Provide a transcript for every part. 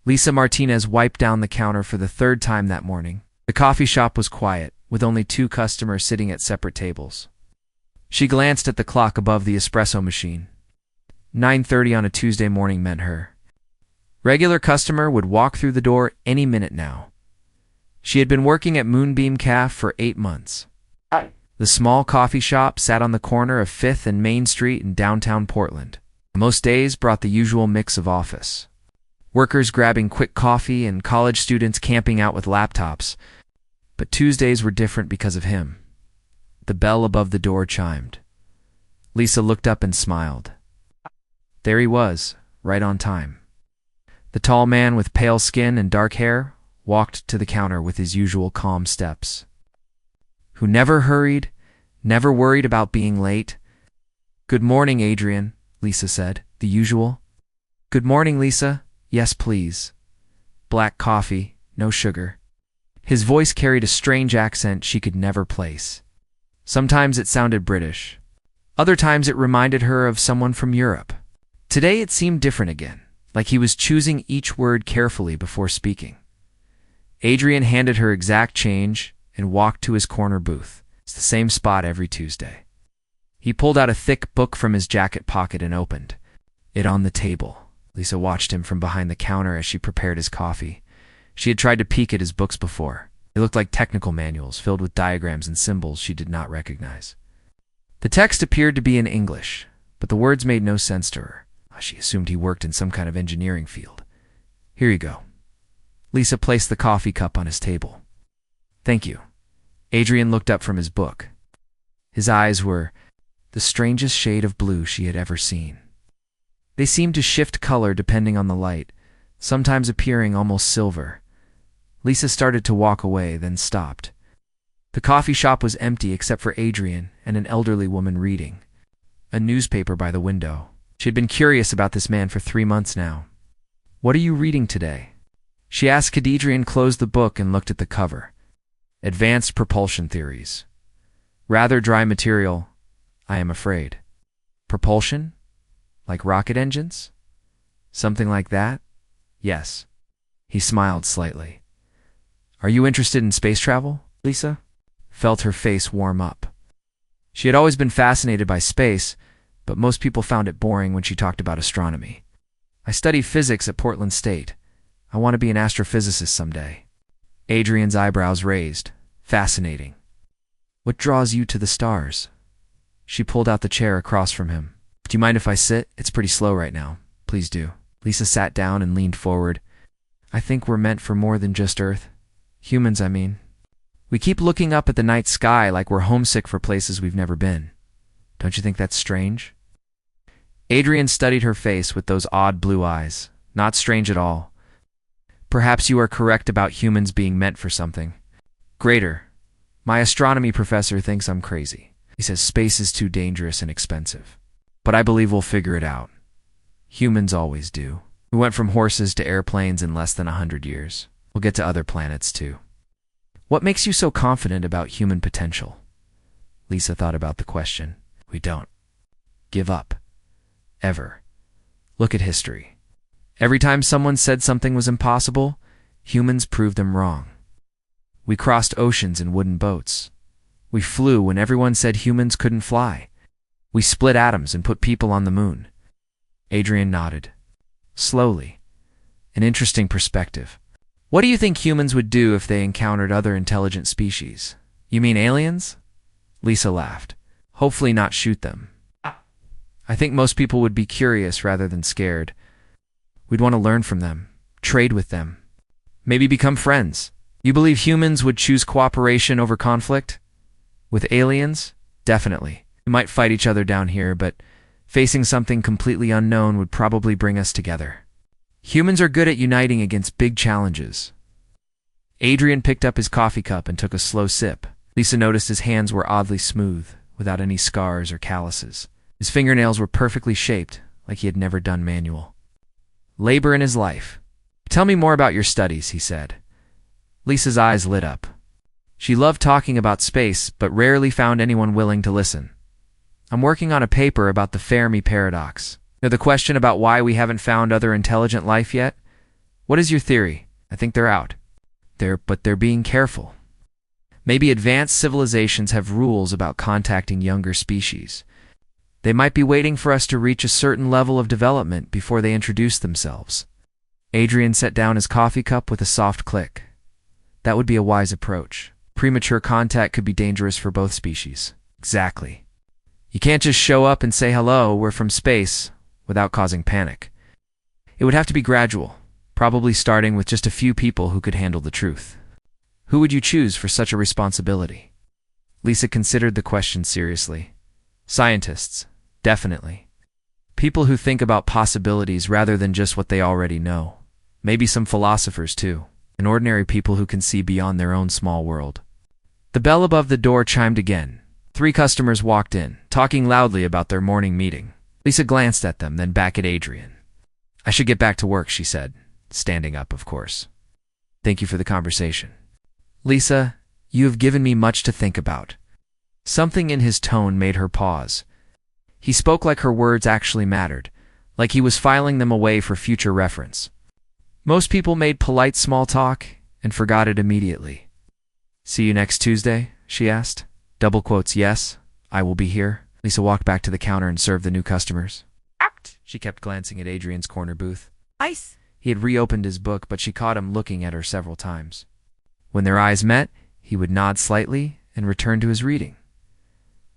Lisa Martinez wiped down the counter for the third time that morning. The coffee shop was quiet, with only 2 customers sitting at separate tables. She glanced at the clock above the espresso machine. 9:30 on a Tuesday morning meant her regular customer would walk through the door any minute now. She had been working at Moonbeam Café for 8 months. The small coffee shop sat on the corner of 5th and Main Street in downtown Portland. Most days brought the usual mix of office workers grabbing quick coffee and college students camping out with laptops. But Tuesdays were different because of him. The bell above the door chimed. Lisa looked up and smiled. There he was, right on time. The tall man with pale skin and dark hair walked to the counter with his usual calm steps. Who never hurried, never worried about being late. Good morning, Adrian, Lisa said, the usual. Good morning, Lisa. Yes, please. Black coffee, no sugar. His voice carried a strange accent she could never place. Sometimes it sounded British. Other times it reminded her of someone from Europe. Today it seemed different again, like he was choosing each word carefully before speaking. Adrian handed her exact change and walked to his corner booth. It's the same spot every Tuesday. He pulled out a thick book from his jacket pocket and opened it on the table. Lisa watched him from behind the counter as she prepared his coffee. She had tried to peek at his books before. They looked like technical manuals filled with diagrams and symbols she did not recognize. The text appeared to be in English, but the words made no sense to her. She assumed he worked in some kind of engineering field. Here you go. Lisa placed the coffee cup on his table. Thank you. Adrian looked up from his book. His eyes were the strangest shade of blue she had ever seen. They seemed to shift color depending on the light, sometimes appearing almost silver. Lisa started to walk away, then stopped. The coffee shop was empty except for Adrian and an elderly woman reading a newspaper by the window. She had been curious about this man for 3 months now. What are you reading today? She asked. Adrian closed the book and looked at the cover. Advanced Propulsion Theories. Rather dry material, I am afraid. Propulsion? Like rocket engines? Something like that? Yes. He smiled slightly. Are you interested in space travel, Lisa? Felt her face warm up. She had always been fascinated by space, but most people found it boring when she talked about astronomy. I study physics at Portland State. I want to be an astrophysicist someday. Adrian's eyebrows raised. Fascinating. What draws you to the stars? She pulled out the chair across from him. Do you mind if I sit? It's pretty slow right now. Please do. Lisa sat down and leaned forward. I think we're meant for more than just Earth. Humans, I mean. We keep looking up at the night sky like we're homesick for places we've never been. Don't you think that's strange? Adrian studied her face with those odd blue eyes. Not strange at all. Perhaps you are correct about humans being meant for something greater. My astronomy professor thinks I'm crazy. He says space is too dangerous and expensive. But I believe we'll figure it out. Humans always do. We went from horses to airplanes in less than 100 years. We'll get to other planets too. What makes you so confident about human potential? Lisa thought about the question. We don't give up. Ever. Look at history. Every time someone said something was impossible, humans proved them wrong. We crossed oceans in wooden boats. We flew when everyone said humans couldn't fly. We split atoms and put people on the moon. Adrian nodded. Slowly. An interesting perspective. What do you think humans would do if they encountered other intelligent species? You mean aliens? Lisa laughed. Hopefully not shoot them. I think most people would be curious rather than scared. We'd want to learn from them, trade with them, maybe become friends. You believe humans would choose cooperation over conflict? With aliens? Definitely. We might fight each other down here, but facing something completely unknown would probably bring us together. Humans are good at uniting against big challenges. Adrian picked up his coffee cup and took a slow sip. Lisa noticed his hands were oddly smooth, without any scars or calluses. His fingernails were perfectly shaped, like he had never done manual labor in his life. Tell me more about your studies, he said. Lisa's eyes lit up. She loved talking about space, but rarely found anyone willing to listen. I'm working on a paper about the Fermi paradox. The question about why we haven't found other intelligent life yet. What is your theory? I think they're out. But they're being careful. Maybe advanced civilizations have rules about contacting younger species. They might be waiting for us to reach a certain level of development before they introduce themselves. Adrian set down his coffee cup with a soft click. That would be a wise approach. Premature contact could be dangerous for both species. Exactly. You can't just show up and say hello, we're from space, without causing panic. It would have to be gradual, probably starting with just a few people who could handle the truth. Who would you choose for such a responsibility? Lisa considered the question seriously. Scientists, definitely. People who think about possibilities rather than just what they already know. Maybe some philosophers too, and ordinary people who can see beyond their own small world. The bell above the door chimed again. 3 customers walked in, talking loudly about their morning meeting. Lisa glanced at them, then back at Adrian. I should get back to work, she said, standing up, of course. Thank you for the conversation. Lisa, you have given me much to think about. Something in his tone made her pause. He spoke like her words actually mattered, like he was filing them away for future reference. Most people made polite small talk and forgot it immediately. See you next Tuesday? She asked. Double quotes, yes, I will be here. Lisa walked back to the counter and served the new customers. Act! She kept glancing at Adrian's corner booth. Ice! He had reopened his book, but she caught him looking at her several times. When their eyes met, he would nod slightly and return to his reading.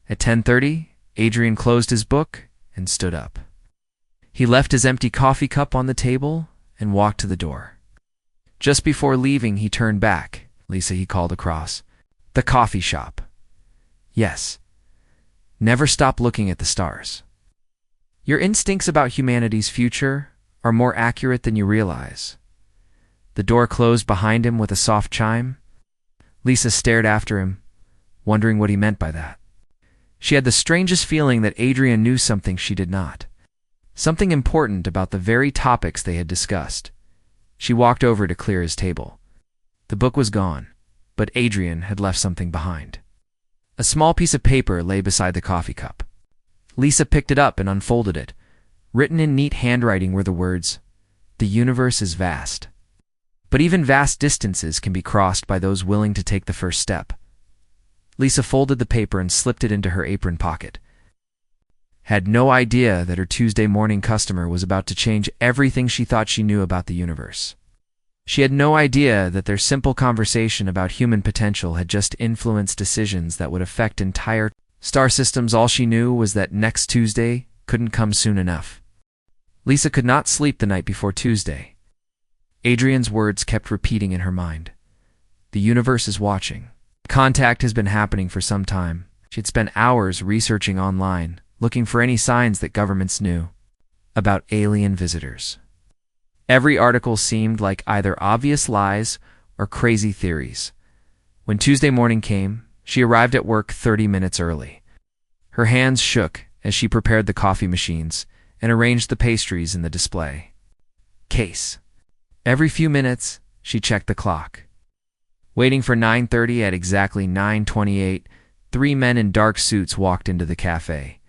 At 10:30, Adrian closed his book and stood up. He left his empty coffee cup on the table and walked to the door. Just before leaving, he turned back. Lisa, he called across. The coffee shop. Yes. Never stop looking at the stars. Your instincts about humanity's future are more accurate than you realize. The door closed behind him with a soft chime. Lisa stared after him, wondering what he meant by that. She had the strangest feeling that Adrian knew something she did not. Something important about the very topics they had discussed. She walked over to clear his table. The book was gone, but Adrian had left something behind. A small piece of paper lay beside the coffee cup. Lisa picked it up and unfolded it. Written in neat handwriting were the words, "The universe is vast. But even vast distances can be crossed by those willing to take the first step." Lisa folded the paper and slipped it into her apron pocket. Had no idea that her Tuesday morning customer was about to change everything she thought she knew about the universe. She had no idea that their simple conversation about human potential had just influenced decisions that would affect entire star systems. All she knew was that next Tuesday couldn't come soon enough. Lisa could not sleep the night before Tuesday. Adrian's words kept repeating in her mind. The universe is watching. Contact has been happening for some time. She had spent hours researching online, looking for any signs that governments knew about alien visitors. Every article seemed like either obvious lies or crazy theories. When Tuesday morning came, she arrived at work 30 minutes early. Her hands shook as she prepared the coffee machines and arranged the pastries in the display case. Every few minutes, she checked the clock. Waiting for 9:30 at exactly 9:28, 3 men in dark suits walked into the cafe.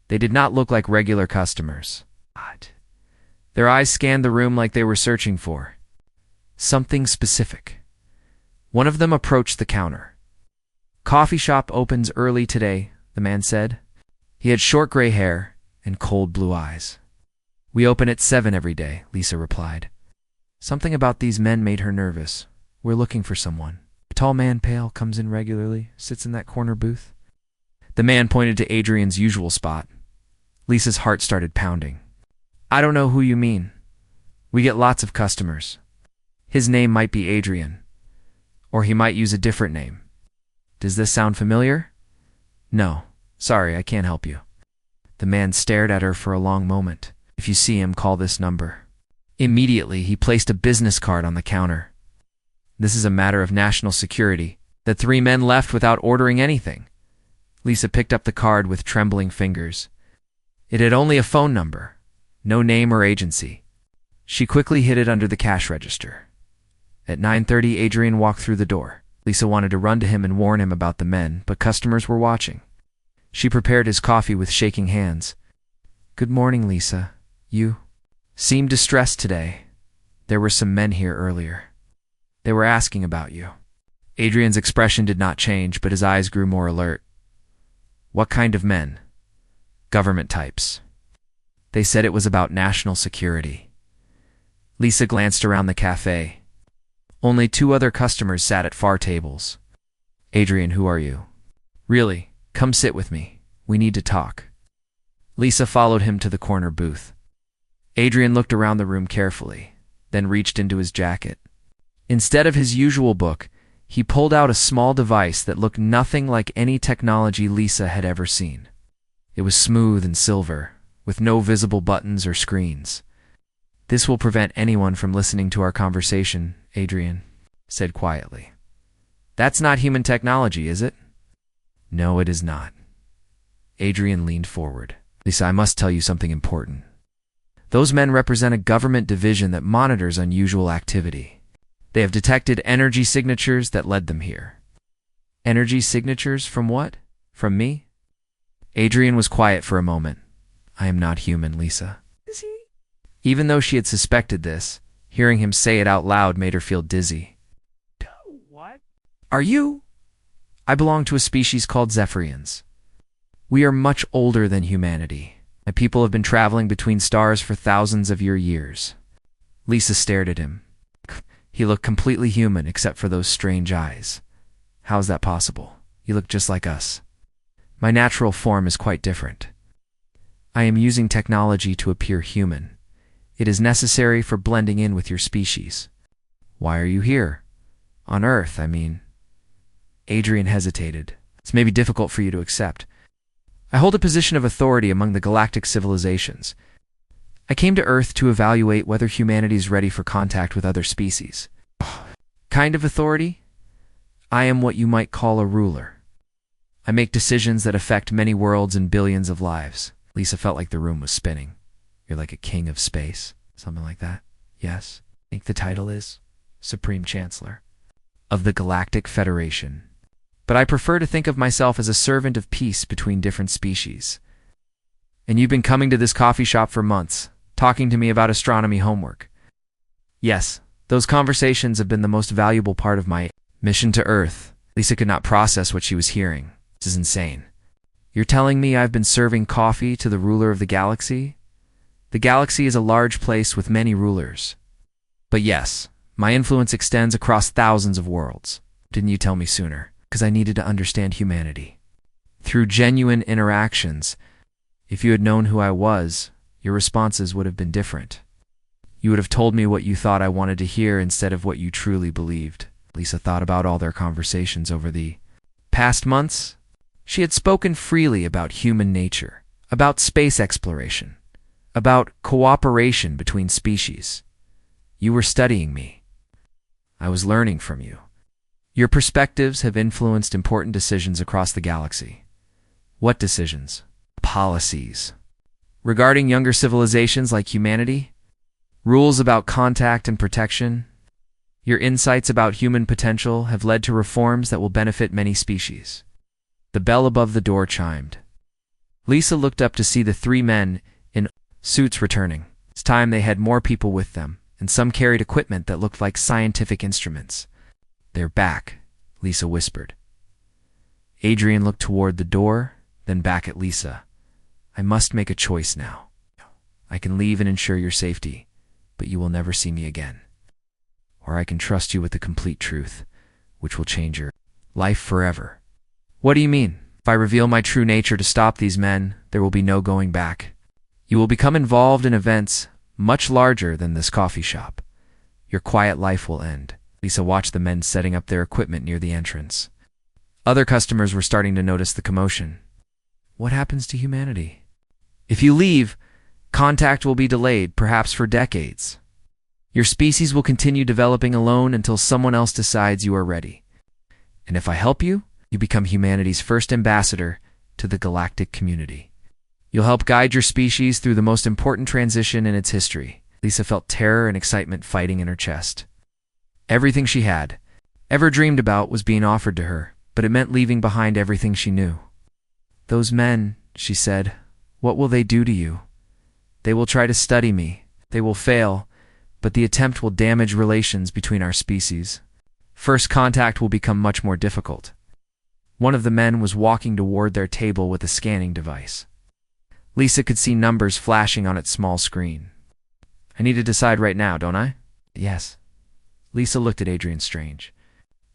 They did not look like regular customers. Their eyes scanned the room like they were searching for something specific. One of them approached the counter. "Coffee shop opens early today," the man said. He had short gray hair and cold blue eyes. "We open at 7 every day," Lisa replied. Something about these men made her nervous. "We're looking for someone. A tall man, pale, comes in regularly, sits in that corner booth." The man pointed to Adrian's usual spot. Lisa's heart started pounding. "I don't know who you mean. We get lots of customers. His name might be Adrian, or he might use a different name. Does this sound familiar?" "No. Sorry, I can't help you." The man stared at her for a long moment. "If you see him, call this number." Immediately, he placed a business card on the counter. "This is a matter of national security." The 3 men left without ordering anything. Lisa picked up the card with trembling fingers. It had only a phone number, no name or agency. She quickly hid it under the cash register. At 9:30, Adrian walked through the door. Lisa wanted to run to him and warn him about the men, but customers were watching. She prepared his coffee with shaking hands. "Good morning, Lisa. You seem distressed today." There were some men here earlier. They were asking about you. Adrian's expression did not change, but his eyes grew more alert. What kind of men? Government types. They said it was about national security. Lisa glanced around the cafe. Only 2 other customers sat at far tables. Adrian, who are you? Really, come sit with me. We need to talk. Lisa followed him to the corner booth. Adrian looked around the room carefully, then reached into his jacket. Instead of his usual book, he pulled out a small device that looked nothing like any technology Lisa had ever seen. It was smooth and silver, with no visible buttons or screens. This will prevent anyone from listening to our conversation, Adrian said quietly. That's not human technology, is it? No, it is not. Adrian leaned forward. Lisa, I must tell you something important. Those men represent a government division that monitors unusual activity. They have detected energy signatures that led them here. Energy signatures from what? From me? Adrian was quiet for a moment. I am not human, Lisa. Is he? Even though she had suspected this, hearing him say it out loud made her feel dizzy. What? Are you? I belong to a species called Zephyrians. We are much older than humanity. My people have been traveling between stars for thousands of your years. Lisa stared at him. He looked completely human except for those strange eyes. How is that possible? You look just like us. My natural form is quite different. I am using technology to appear human. It is necessary for blending in with your species. Why are you here? On Earth, I mean. Adrian hesitated. This may be difficult for you to accept. I hold a position of authority among the galactic civilizations. I came to Earth to evaluate whether humanity is ready for contact with other species. Kind of authority? I am what you might call a ruler. I make decisions that affect many worlds and billions of lives. Lisa felt like the room was spinning. You're like a king of space, something like that. Yes, I think the title is Supreme Chancellor of the Galactic Federation. But I prefer to think of myself as a servant of peace between different species. And you've been coming to this coffee shop for months, talking to me about astronomy homework. Yes, those conversations have been the most valuable part of my mission to Earth. Lisa could not process what she was hearing. This is insane. You're telling me I've been serving coffee to the ruler of the galaxy? The galaxy is a large place with many rulers. But yes, my influence extends across thousands of worlds. Didn't you tell me sooner? Because I needed to understand humanity. Through genuine interactions, if you had known who I was, your responses would have been different. You would have told me what you thought I wanted to hear instead of what you truly believed. Lisa thought about all their conversations over the past months. She had spoken freely about human nature, about space exploration, about cooperation between species. You were studying me. I was learning from you. Your perspectives have influenced important decisions across the galaxy. What decisions? Policies. Regarding younger civilizations like humanity? Rules about contact and protection? Your insights about human potential have led to reforms that will benefit many species. The bell above the door chimed. Lisa looked up to see the 3 men in suits returning. This time they had more people with them, and some carried equipment that looked like scientific instruments. They're back, Lisa whispered. Adrian looked toward the door, then back at Lisa. I must make a choice now. I can leave and ensure your safety, but you will never see me again. Or I can trust you with the complete truth, which will change your life forever. What do you mean? If I reveal my true nature to stop these men, there will be no going back. You will become involved in events much larger than this coffee shop. Your quiet life will end. Lisa watched the men setting up their equipment near the entrance. Other customers were starting to notice the commotion. What happens to humanity? If you leave, contact will be delayed, perhaps for decades. Your species will continue developing alone until someone else decides you are ready. And if I help you, you become humanity's first ambassador to the galactic community. You'll help guide your species through the most important transition in its history. Lisa felt terror and excitement fighting in her chest. Everything she had ever dreamed about was being offered to her, but it meant leaving behind everything she knew. Those men, she said, what will they do to you? They will try to study me. They will fail, but the attempt will damage relations between our species. First contact will become much more difficult. One of the men was walking toward their table with a scanning device. Lisa could see numbers flashing on its small screen. I need to decide right now, don't I? Yes. Lisa looked at Adrian Strange.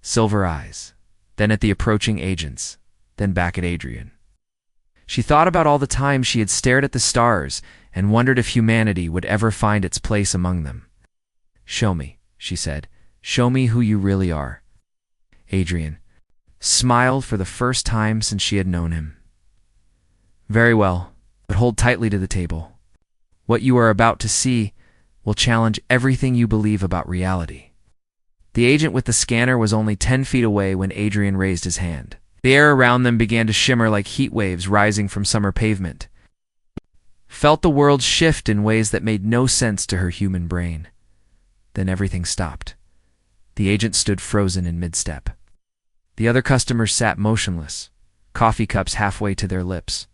Silver eyes, then at the approaching agents, then back at Adrian. She thought about all the time she had stared at the stars and wondered if humanity would ever find its place among them. Show me, she said. Show me who you really are. Adrian smiled for the first time since she had known him. Very well, but hold tightly to the table. What you are about to see will challenge everything you believe about reality. The agent with the scanner was only 10 feet away when Adrian raised his hand. The air around them began to shimmer like heat waves rising from summer pavement. Felt the world shift in ways that made no sense to her human brain. Then everything stopped. The agent stood frozen in mid-step. The other customers sat motionless, coffee cups halfway to their lips.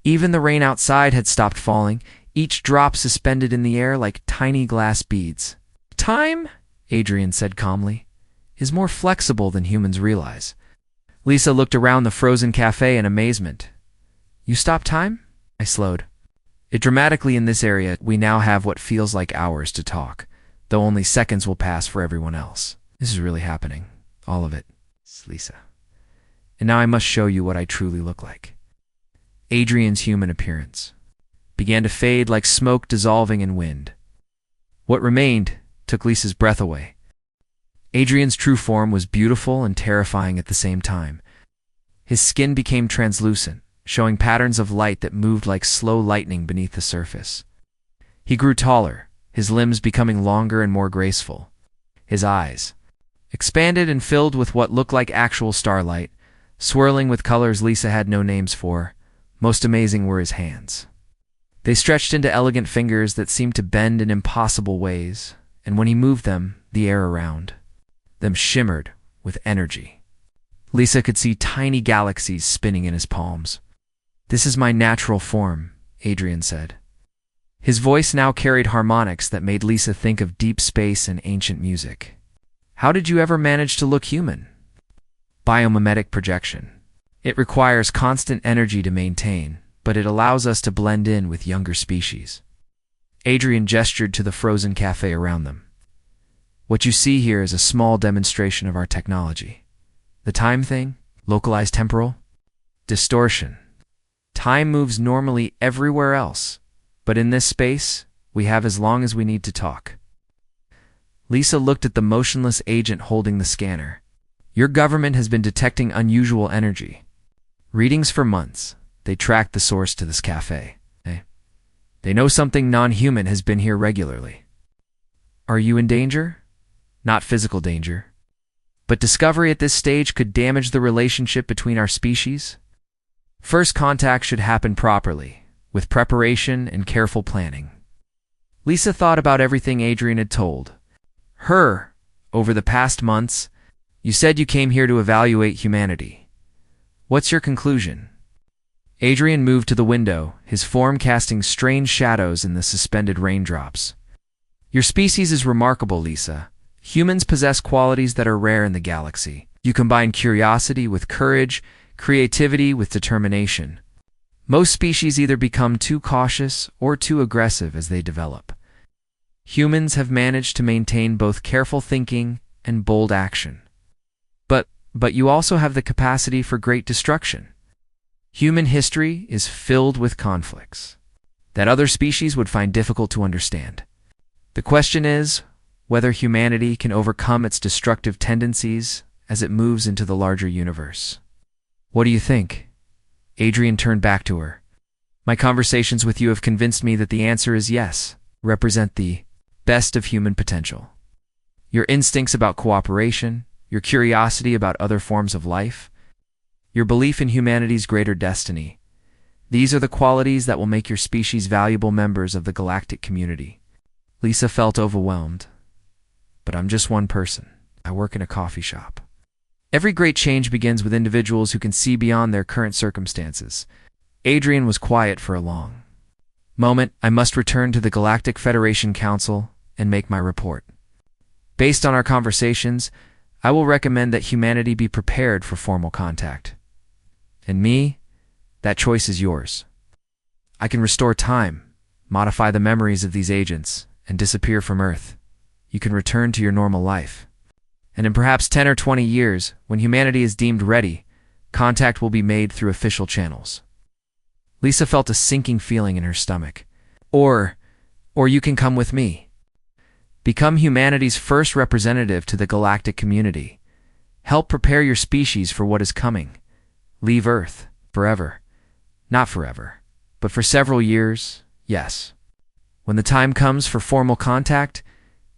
Even the rain outside had stopped falling, each drop suspended in the air like tiny glass beads. Time, Adrian said calmly, is more flexible than humans realize. Lisa looked around the frozen cafe in amazement. You stopped time? I slowed. It dramatically in this area, we now have what feels like hours to talk, though only seconds will pass for everyone else. This is really happening. All of it. It's Lisa. And now I must show you what I truly look like. Adrian's human appearance began to fade like smoke dissolving in wind. What remained took Lisa's breath away. Adrian's true form was beautiful and terrifying at the same time. His skin became translucent, showing patterns of light that moved like slow lightning beneath the surface. He grew taller, his limbs becoming longer and more graceful. His eyes expanded and filled with what looked like actual starlight, swirling with colors Lisa had no names for. Most amazing were his hands. They stretched into elegant fingers that seemed to bend in impossible ways, and when he moved them, the air around them shimmered with energy. Lisa could see tiny galaxies spinning in his palms. This is my natural form, Adrian said. His voice now carried harmonics that made Lisa think of deep space and ancient music. How did you ever manage to look human? Biomimetic projection. It requires constant energy to maintain, but it allows us to blend in with younger species. Adrian gestured to the frozen cafe around them. What you see here is a small demonstration of our technology. The time thing, localized temporal distortion. Time moves normally everywhere else, but in this space, we have as long as we need to talk. Lisa looked at the motionless agent holding the scanner. Your government has been detecting unusual energy. Readings for months. They tracked the source to this cafe. They know something non-human has been here regularly. Are you in danger? Not physical danger. But discovery at this stage could damage the relationship between our species. First contact should happen properly, with preparation and careful planning. Lisa thought about everything Adrian had told her over the past months. You said you came here to evaluate humanity. What's your conclusion? Adrian moved to the window, his form casting strange shadows in the suspended raindrops. Your species is remarkable, Lisa. Humans possess qualities that are rare in the galaxy. You combine curiosity with courage, creativity with determination. Most species either become too cautious or too aggressive as they develop. Humans have managed to maintain both careful thinking and bold action. But you also have the capacity for great destruction. Human history is filled with conflicts that other species would find difficult to understand. The question is whether humanity can overcome its destructive tendencies as it moves into the larger universe. What do you think? Adrian turned back to her. My conversations with you have convinced me that the answer is yes. Represent the best of human potential. Your instincts about cooperation, your curiosity about other forms of life, your belief in humanity's greater destiny. These are the qualities that will make your species valuable members of the galactic community. Lisa felt overwhelmed. But I'm just one person. I work in a coffee shop. Every great change begins with individuals who can see beyond their current circumstances. Adrian was quiet for a long moment. I must return to the Galactic Federation Council and make my report. Based on our conversations, I will recommend that humanity be prepared for formal contact. And me, that choice is yours. I can restore time, modify the memories of these agents, and disappear from Earth. You can return to your normal life. And in perhaps 10 or 20 years, when humanity is deemed ready, contact will be made through official channels. Lisa felt a sinking feeling in her stomach. Or you can come with me. Become humanity's first representative to the galactic community. Help prepare your species for what is coming. Leave Earth forever. Not forever, but for several years, yes. When the time comes for formal contact,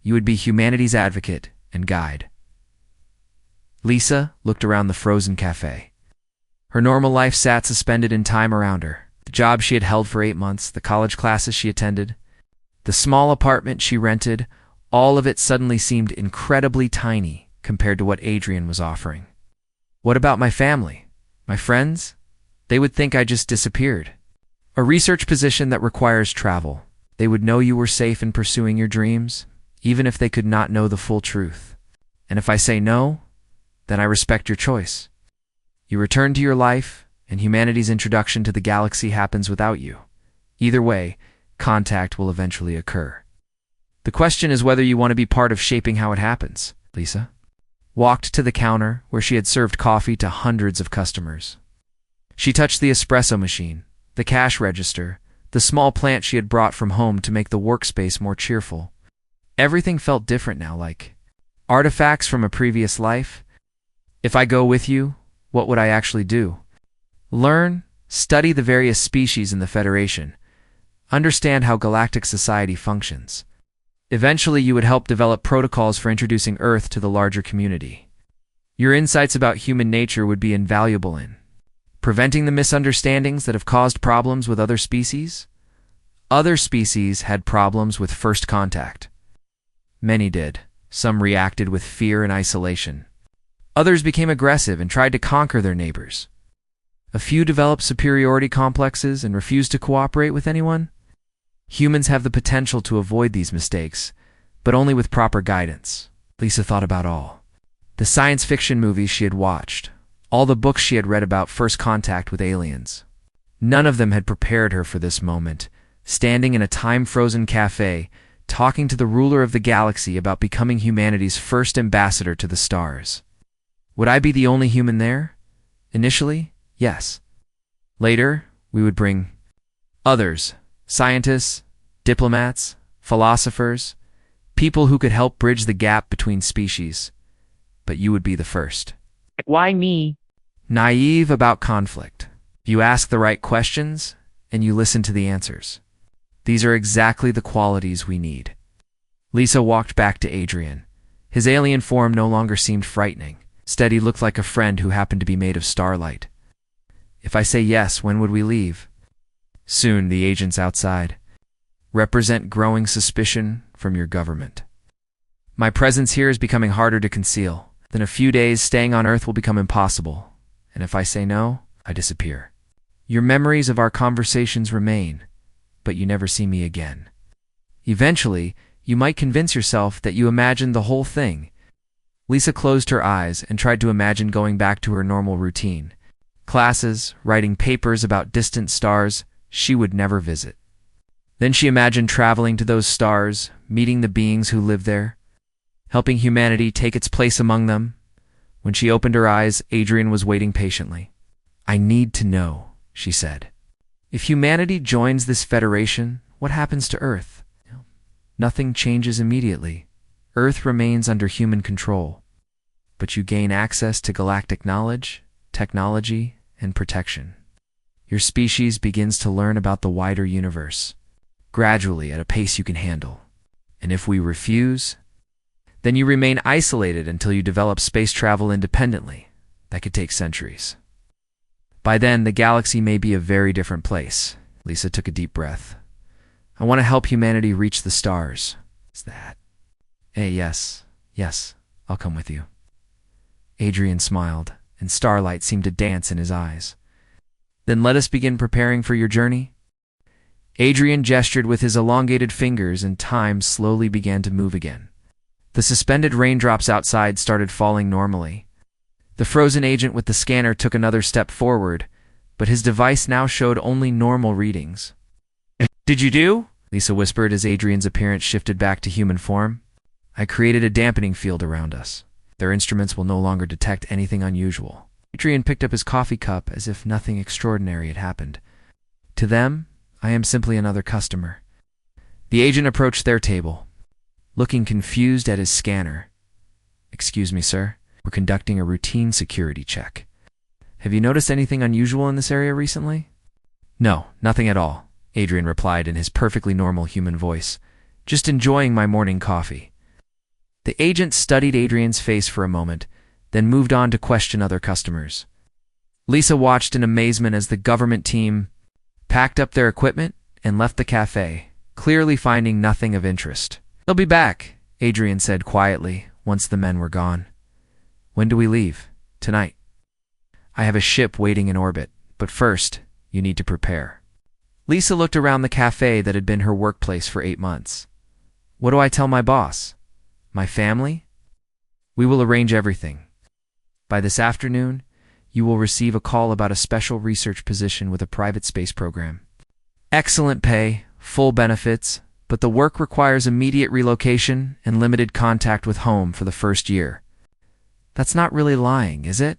you would be humanity's advocate and guide. Lisa looked around the frozen cafe. Her normal life sat suspended in time around her. The job she had held for 8 months, the college classes she attended, the small apartment she rented, all of it suddenly seemed incredibly tiny compared to what Adrian was offering. What about my family? My friends? They would think I just disappeared. A research position that requires travel. They would know you were safe in pursuing your dreams, even if they could not know the full truth. And if I say no, then I respect your choice. You return to your life, and humanity's introduction to the galaxy happens without you. Either way, contact will eventually occur. The question is whether you want to be part of shaping how it happens. Lisa walked to the counter where she had served coffee to hundreds of customers. She touched the espresso machine, the cash register, the small plant she had brought from home to make the workspace more cheerful. Everything felt different now, like artifacts from a previous life. If I go with you, what would I actually do? Learn, study the various species in the Federation, understand how galactic society functions. Eventually, you would help develop protocols for introducing Earth to the larger community. Your insights about human nature would be invaluable in preventing the misunderstandings that have caused problems with other species. Other species had problems with first contact. Many did. Some reacted with fear and isolation. Others became aggressive and tried to conquer their neighbors. A few developed superiority complexes and refused to cooperate with anyone. Humans have the potential to avoid these mistakes, but only with proper guidance. Lisa thought about all the science fiction movies she had watched, all the books she had read about first contact with aliens. None of them had prepared her for this moment, standing in a time-frozen cafe, talking to the ruler of the galaxy about becoming humanity's first ambassador to the stars. Would I be the only human there? Initially, yes. Later, we would bring others. Scientists, diplomats, philosophers, people who could help bridge the gap between species. But you would be the first. Why me? Naive about conflict. You ask the right questions, and you listen to the answers. These are exactly the qualities we need. Lisa walked back to Adrian. His alien form no longer seemed frightening. Instead, he looked like a friend who happened to be made of starlight. If I say yes, when would we leave? Soon, the agents outside represent growing suspicion from your government. My presence here is becoming harder to conceal. In a few days, staying on Earth will become impossible. And if I say no, I disappear. Your memories of our conversations remain, but you never see me again. Eventually, you might convince yourself that you imagined the whole thing. Lisa closed her eyes and tried to imagine going back to her normal routine. Classes, writing papers about distant stars she would never visit. Then she imagined traveling to those stars, meeting the beings who live there, helping humanity take its place among them. When she opened her eyes, Adrian was waiting patiently. I need to know, she said. If humanity joins this federation, what happens to Earth? Nothing changes immediately. Earth remains under human control. But you gain access to galactic knowledge, technology, and protection. Your species begins to learn about the wider universe, gradually at a pace you can handle. And if we refuse, then you remain isolated until you develop space travel independently. That could take centuries. By then, the galaxy may be a very different place. Lisa took a deep breath. I want to help humanity reach the stars. Is that? Hey, yes, I'll come with you. Adrian smiled, and starlight seemed to dance in his eyes. Then let us begin preparing for your journey. Adrian gestured with his elongated fingers and time slowly began to move again. The suspended raindrops outside started falling normally. The frozen agent with the scanner took another step forward, but his device now showed only normal readings. "Did you do?" Lisa whispered as Adrian's appearance shifted back to human form. "I created a dampening field around us. Their instruments will no longer detect anything unusual." Adrian picked up his coffee cup as if nothing extraordinary had happened. "To them, I am simply another customer." The agent approached their table, looking confused at his scanner. "Excuse me, sir. We're conducting a routine security check. Have you noticed anything unusual in this area recently?" "No, nothing at all," Adrian replied in his perfectly normal human voice. "Just enjoying my morning coffee." The agent studied Adrian's face for a moment, then moved on to question other customers. Lisa watched in amazement as the government team packed up their equipment and left the cafe, clearly finding nothing of interest. "They'll be back," Adrian said quietly once the men were gone. "When do we leave?" "Tonight. I have a ship waiting in orbit, but first, you need to prepare." Lisa looked around the cafe that had been her workplace for 8 months. "What do I tell my boss? My family? We will arrange everything. By this afternoon, you will receive a call about a special research position with a private space program. Excellent pay, full benefits, but the work requires immediate relocation and limited contact with home for the first year." "That's not really lying, is it?"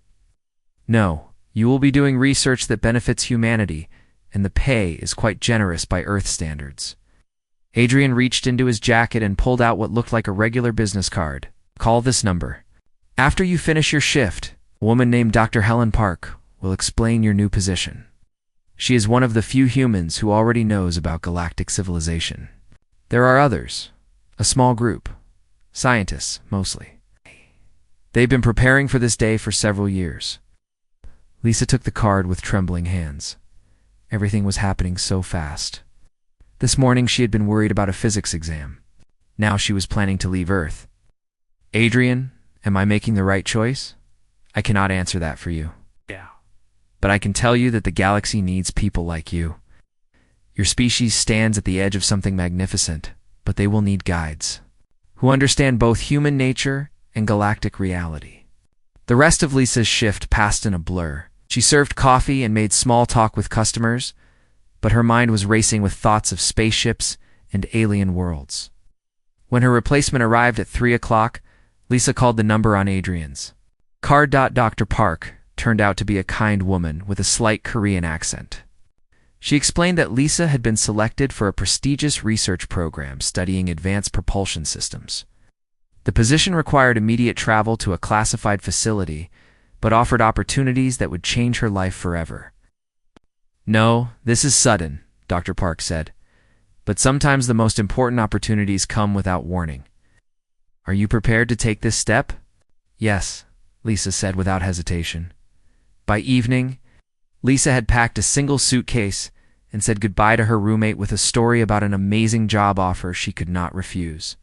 "No, you will be doing research that benefits humanity, and the pay is quite generous by Earth standards." Adrian reached into his jacket and pulled out what looked like a regular business card. "Call this number. After you finish your shift, a woman named Dr. Helen Park will explain your new position. She is one of the few humans who already knows about galactic civilization. There are others, a small group, scientists mostly. They've been preparing for this day for several years." Lisa took the card with trembling hands. Everything was happening so fast. This morning she had been worried about a physics exam. Now she was planning to leave Earth. "Adrian, am I making the right choice? I cannot answer that for you. Yeah. But I can tell you that the galaxy needs people like you. Your species stands at the edge of something magnificent, but they will need guides who understand both human nature and galactic reality." The rest of Lisa's shift passed in a blur. She served coffee and made small talk with customers, but her mind was racing with thoughts of spaceships and alien worlds. When her replacement arrived at 3 o'clock, Lisa called the number on Adrian's card. Dr. Park turned out to be a kind woman with a slight Korean accent. She explained that Lisa had been selected for a prestigious research program studying advanced propulsion systems. The position required immediate travel to a classified facility, but offered opportunities that would change her life forever. "No, this is sudden," Dr. Park said, "but sometimes the most important opportunities come without warning. Are you prepared to take this step?" "Yes," Lisa said without hesitation. By evening, Lisa had packed a single suitcase and said goodbye to her roommate with a story about an amazing job offer she could not refuse.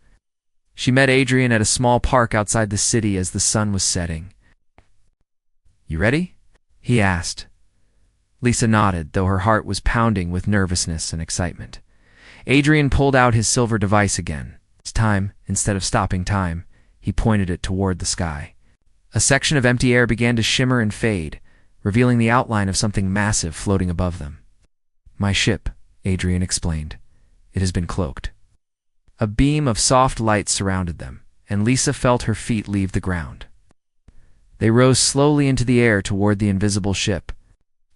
She met Adrian at a small park outside the city as the sun was setting. "You ready?" he asked. Lisa nodded, though her heart was pounding with nervousness and excitement. Adrian pulled out his silver device again. This time, instead of stopping time, he pointed it toward the sky. A section of empty air began to shimmer and fade, revealing the outline of something massive floating above them. "My ship," Adrian explained. "It has been cloaked." A beam of soft light surrounded them, and Lisa felt her feet leave the ground. They rose slowly into the air toward the invisible ship.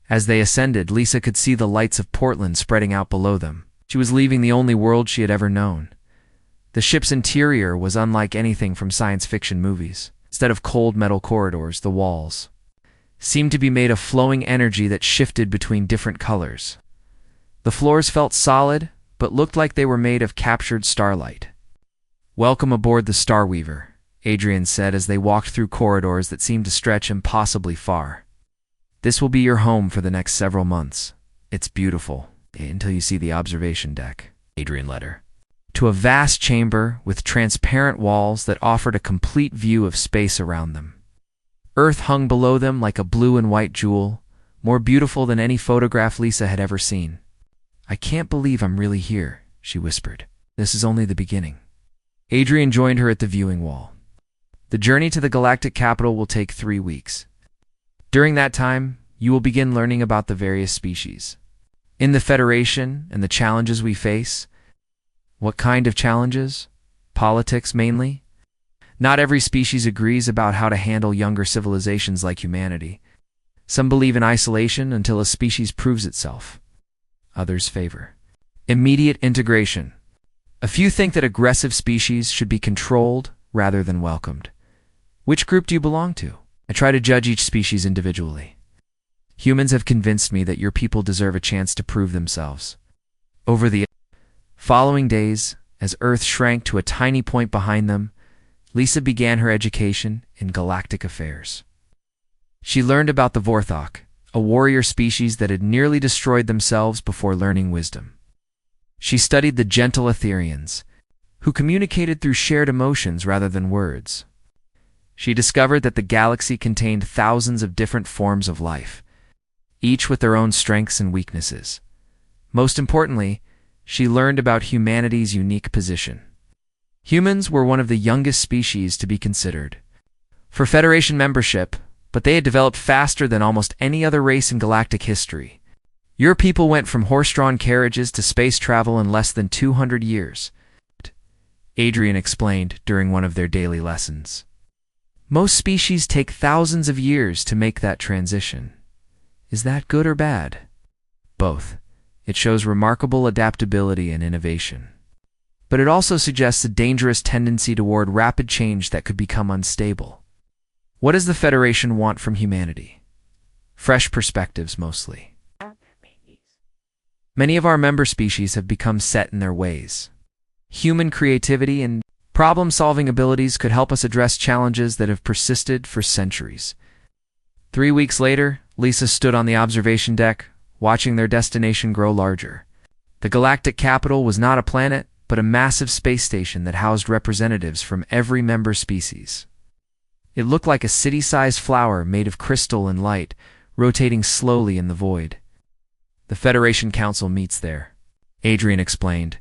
As they ascended, Lisa could see the lights of Portland spreading out below them. She was leaving the only world she had ever known. The ship's interior was unlike anything from science fiction movies. Instead of cold metal corridors, the walls seemed to be made of flowing energy that shifted between different colors. The floors felt solid, but looked like they were made of captured starlight. "Welcome aboard the Starweaver," Adrian said as they walked through corridors that seemed to stretch impossibly far. "This will be your home for the next several months. It's beautiful, until you see the observation deck," Adrian led her to a vast chamber with transparent walls that offered a complete view of space around them. Earth hung below them like a blue and white jewel, more beautiful than any photograph Lisa had ever seen. I can't believe I'm really here, she whispered. This is only the beginning. Adrian joined her at the viewing wall. The journey to the galactic capital will take 3 weeks. During that time, you will begin learning about the various species in the Federation and the challenges we face. What kind of challenges? Politics, mainly? Not every species agrees about how to handle younger civilizations like humanity. Some believe in isolation until a species proves itself. Others favor immediate integration. A few think that aggressive species should be controlled rather than welcomed. Which group do you belong to? I try to judge each species individually. Humans have convinced me that your people deserve a chance to prove themselves. Over the following days, as Earth shrank to a tiny point behind them, Lisa began her education in galactic affairs. She learned about the Vorthok, a warrior species that had nearly destroyed themselves before learning wisdom. She studied the gentle Etherians, who communicated through shared emotions rather than words. She discovered that the galaxy contained thousands of different forms of life, each with their own strengths and weaknesses. Most importantly, she learned about humanity's unique position. Humans were one of the youngest species to be considered for Federation membership, but they had developed faster than almost any other race in galactic history. Your people went from horse-drawn carriages to space travel in less than 200 years, Adrian explained during one of their daily lessons. Most species take thousands of years to make that transition. Is that good or bad? Both. It shows remarkable adaptability and innovation. But it also suggests a dangerous tendency toward rapid change that could become unstable. What does the Federation want from humanity? Fresh perspectives, mostly. Many of our member species have become set in their ways. Human creativity and problem-solving abilities could help us address challenges that have persisted for centuries. 3 weeks later, Lisa stood on the observation deck, watching their destination grow larger. The galactic capital was not a planet, but a massive space station that housed representatives from every member species. It looked like a city-sized flower made of crystal and light, rotating slowly in the void. The Federation Council meets there, Adrian explained.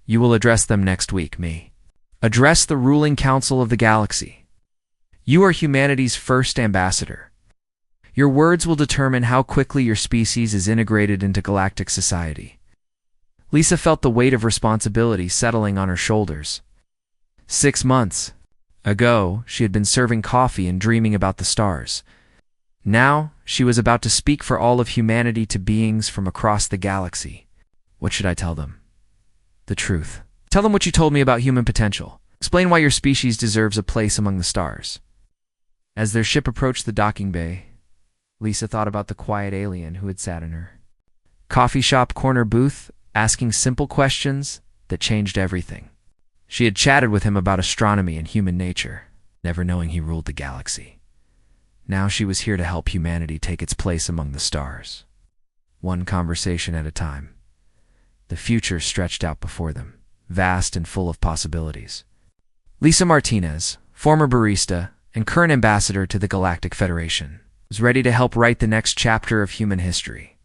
You will address them next week, me. Address the ruling council of the galaxy. You are humanity's first ambassador. Your words will determine how quickly your species is integrated into galactic society. Lisa felt the weight of responsibility settling on her shoulders. 6 months ago, she had been serving coffee and dreaming about the stars. Now, she was about to speak for all of humanity to beings from across the galaxy. What should I tell them? The truth. Tell them what you told me about human potential. Explain why your species deserves a place among the stars. As their ship approached the docking bay, Lisa thought about the quiet alien who had sat in her coffee shop corner booth, asking simple questions that changed everything. She had chatted with him about astronomy and human nature, never knowing he ruled the galaxy. Now she was here to help humanity take its place among the stars. One conversation at a time. The future stretched out before them, vast and full of possibilities. Lisa Martinez, former barista and current ambassador to the Galactic Federation, was ready to help write the next chapter of human history.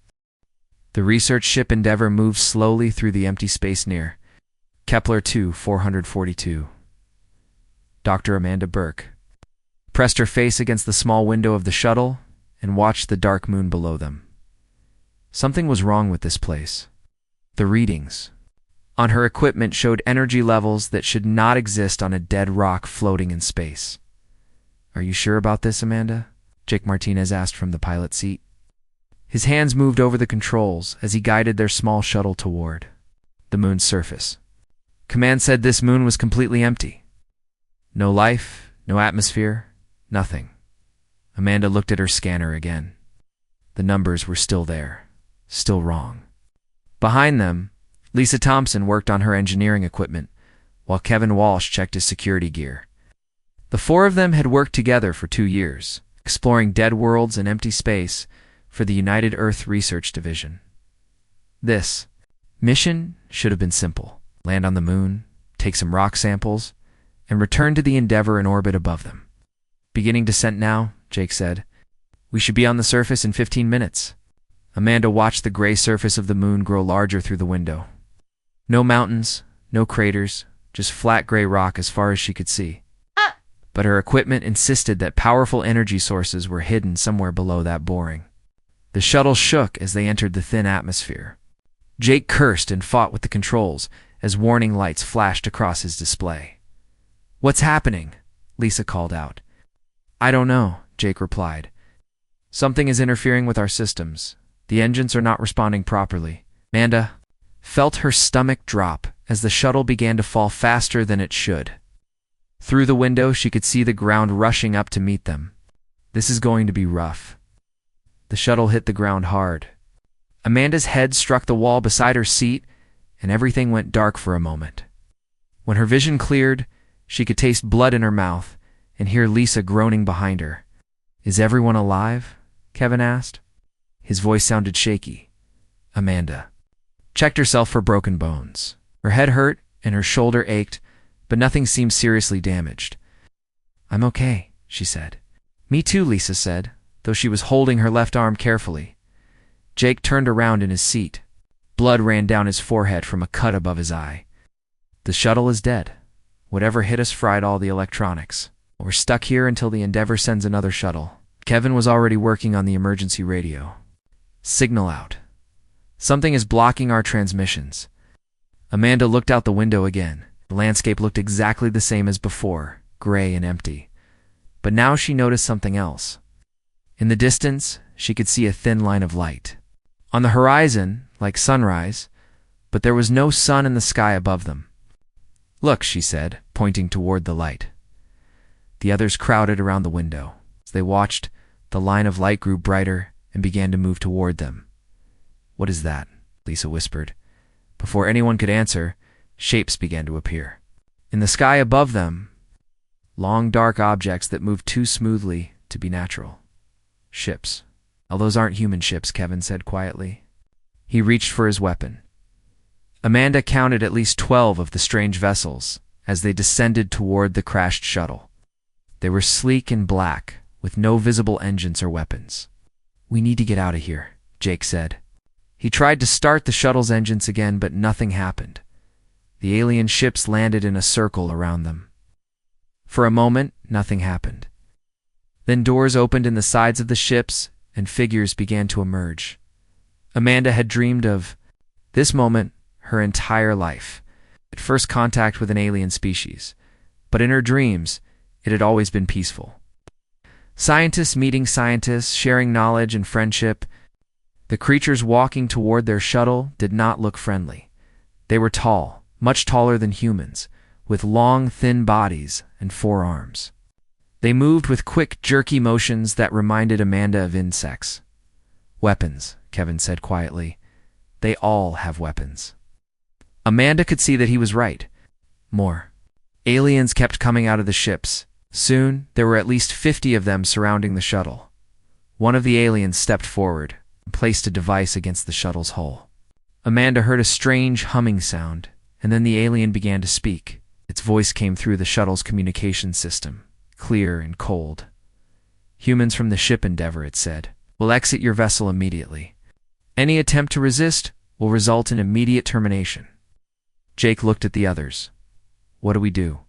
The research ship Endeavour moved slowly through the empty space near Kepler 2-442. Dr. Amanda Burke pressed her face against the small window of the shuttle and watched the dark moon below them. Something was wrong with this place. The readings on her equipment showed energy levels that should not exist on a dead rock floating in space. Are you sure about this, Amanda? Jake Martinez asked from the pilot seat. His hands moved over the controls as he guided their small shuttle toward the moon's surface. Command said this moon was completely empty. No life, no atmosphere, nothing. Amanda looked at her scanner again. The numbers were still there, still wrong. Behind them, Lisa Thompson worked on her engineering equipment, while Kevin Walsh checked his security gear. The 4 of them had worked together for 2 years, exploring dead worlds and empty space for the United Earth Research Division. This mission should have been simple. Land on the moon, take some rock samples, and return to the Endeavour in orbit above them. Beginning descent now, Jake said. We should be on the surface in 15 minutes. Amanda watched the gray surface of the moon grow larger through the window. No mountains, no craters, just flat gray rock as far as she could see. But her equipment insisted that powerful energy sources were hidden somewhere below that boring. The shuttle shook as they entered the thin atmosphere. Jake cursed and fought with the controls as warning lights flashed across his display. "What's happening?" Lisa called out. "I don't know," Jake replied. "Something is interfering with our systems. The engines are not responding properly." Amanda felt her stomach drop as the shuttle began to fall faster than it should. Through the window, she could see the ground rushing up to meet them. This is going to be rough. The shuttle hit the ground hard. Amanda's head struck the wall beside her seat, and everything went dark for a moment. When her vision cleared, she could taste blood in her mouth and hear Lisa groaning behind her. "Is everyone alive?" Kevin asked. His voice sounded shaky. Amanda checked herself for broken bones. Her head hurt and her shoulder ached, but nothing seemed seriously damaged. "I'm okay," she said. "Me too," Lisa said, though she was holding her left arm carefully. Jake turned around in his seat. Blood ran down his forehead from a cut above his eye. "The shuttle is dead. Whatever hit us fried all the electronics. We're stuck here until the Endeavor sends another shuttle." Kevin was already working on the emergency radio. "Signal out. Something is blocking our transmissions." Amanda looked out the window again. The landscape looked exactly the same as before, gray and empty. But now she noticed something else. In the distance, she could see a thin line of light. On the horizon, like sunrise, but there was no sun in the sky above them. "Look," she said, pointing toward the light. The others crowded around the window. As they watched, the line of light grew brighter and began to move toward them. "What is that?" Lisa whispered. Before anyone could answer, shapes began to appear. In the sky above them, long dark objects that moved too smoothly to be natural. "Ships. Oh, those aren't human ships," Kevin said quietly. He reached for his weapon. Amanda counted at least 12 of the strange vessels as they descended toward the crashed shuttle. They were sleek and black, with no visible engines or weapons. "We need to get out of here," Jake said. He tried to start the shuttle's engines again, but nothing happened. The alien ships landed in a circle around them. For a moment, nothing happened. Then doors opened in the sides of the ships, and figures began to emerge. Amanda had dreamed of this moment her entire life, at first contact with an alien species. But in her dreams, it had always been peaceful. Scientists meeting scientists, sharing knowledge and friendship. The creatures walking toward their shuttle did not look friendly. They were tall, much taller than humans, with long, thin bodies and 4 arms. They moved with quick, jerky motions that reminded Amanda of insects. "Weapons," Kevin said quietly. "They all have weapons." Amanda could see that he was right. More. Aliens kept coming out of the ships. Soon, there were at least 50 of them surrounding the shuttle. One of the aliens stepped forward and placed a device against the shuttle's hull. Amanda heard a strange humming sound, and then the alien began to speak. Its voice came through the shuttle's communication system, clear and cold. "Humans from the ship Endeavor," it said, "will exit your vessel immediately. Any attempt to resist will result in immediate termination." Jake looked at the others. "What do we do?"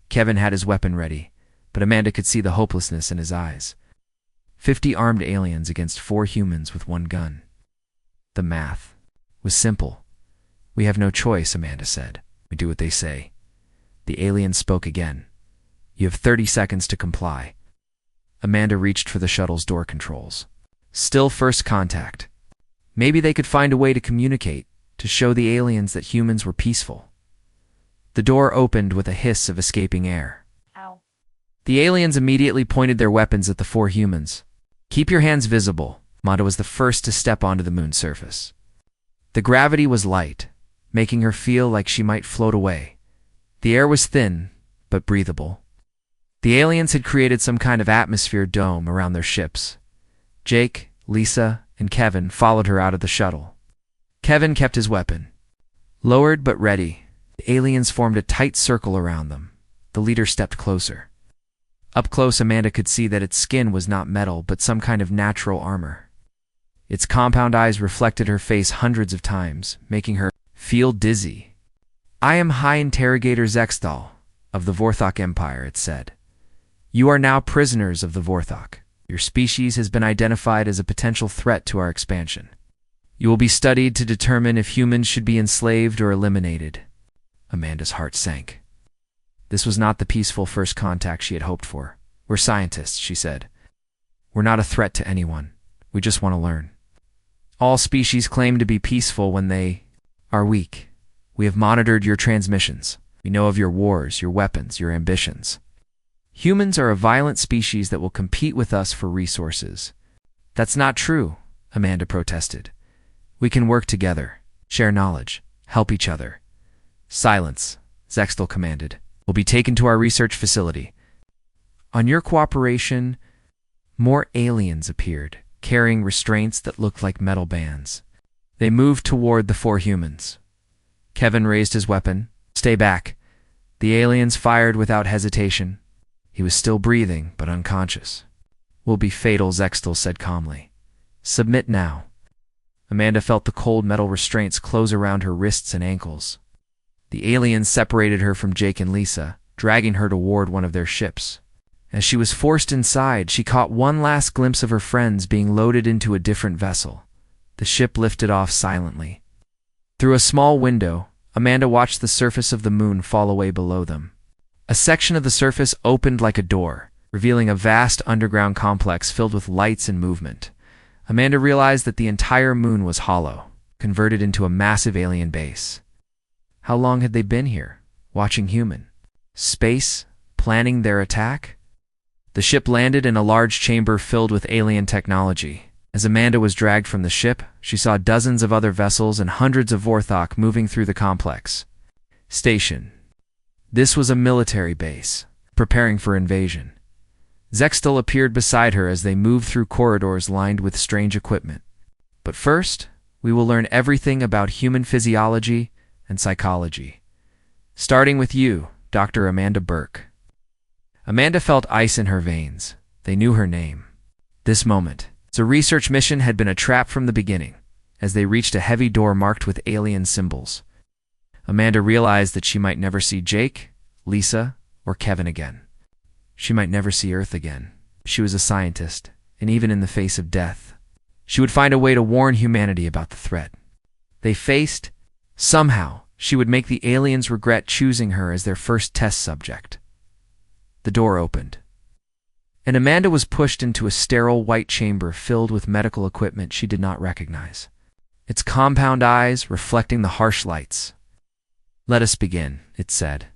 Kevin had his weapon ready, but Amanda could see the hopelessness in his eyes. 50 armed aliens against 4 humans with 1 gun. The math was simple. "We have no choice," Amanda said. "We do what they say." The alien spoke again. "You have 30 seconds to comply." Amanda reached for the shuttle's door controls. Still first contact. Maybe they could find a way to communicate, to show the aliens that humans were peaceful. The door opened with a hiss of escaping air. Ow. The aliens immediately pointed their weapons at the 4 humans. "Keep your hands visible." Amanda was the first to step onto the moon's surface. The gravity was light, making her feel like she might float away. The air was thin, but breathable. The aliens had created some kind of atmosphere dome around their ships. Jake, Lisa, and Kevin followed her out of the shuttle. Kevin kept his weapon. Lowered but ready, the aliens formed a tight circle around them. The leader stepped closer. Up close, Amanda could see that its skin was not metal, but some kind of natural armor. Its compound eyes reflected her face hundreds of times, making her feel dizzy. "I am High Interrogator Zextal of the Vorthok Empire," it said. "You are now prisoners of the Vorthok. Your species has been identified as a potential threat to our expansion. You will be studied to determine if humans should be enslaved or eliminated." Amanda's heart sank. This was not the peaceful first contact she had hoped for. "We're scientists," she said. "We're not a threat to anyone. We just want to learn. All species claim to be peaceful when they are weak. We have monitored your transmissions. We know of your wars, your weapons, your ambitions. Humans are a violent species that will compete with us for resources." "That's not true," Amanda protested. "We can work together, share knowledge, help each other." "Silence," Zextal commanded. "We'll be taken to our research facility." On your cooperation, more aliens appeared, carrying restraints that looked like metal bands. They moved toward the four humans. Kevin raised his weapon. "Stay back." The aliens fired without hesitation. He was still breathing, but unconscious. "Will be fatal," Zextal said calmly. "Submit now." Amanda felt the cold metal restraints close around her wrists and ankles. The aliens separated her from Jake and Lisa, dragging her toward one of their ships. As she was forced inside, she caught one last glimpse of her friends being loaded into a different vessel. The ship lifted off silently. Through a small window, Amanda watched the surface of the moon fall away below them. A section of the surface opened like a door, revealing a vast underground complex filled with lights and movement. Amanda realized that the entire moon was hollow, converted into a massive alien base. How long had they been here, watching human? Space, planning their attack? The ship landed in a large chamber filled with alien technology. As Amanda was dragged from the ship, she saw dozens of other vessels and hundreds of Vorthok moving through the complex. Station. This was a military base, preparing for invasion. Zextal appeared beside her as they moved through corridors lined with strange equipment. "But first, we will learn everything about human physiology and psychology. Starting with you, Dr. Amanda Burke." Amanda felt ice in her veins. They knew her name. This moment. The research mission had been a trap from the beginning, as they reached a heavy door marked with alien symbols. Amanda realized that she might never see Jake, Lisa, or Kevin again. She might never see Earth again. She was a scientist, and even in the face of death, she would find a way to warn humanity about the threat they faced. Somehow, she would make the aliens regret choosing her as their first test subject. The door opened, and Amanda was pushed into a sterile white chamber filled with medical equipment she did not recognize, its compound eyes reflecting the harsh lights. "Let us begin," it said.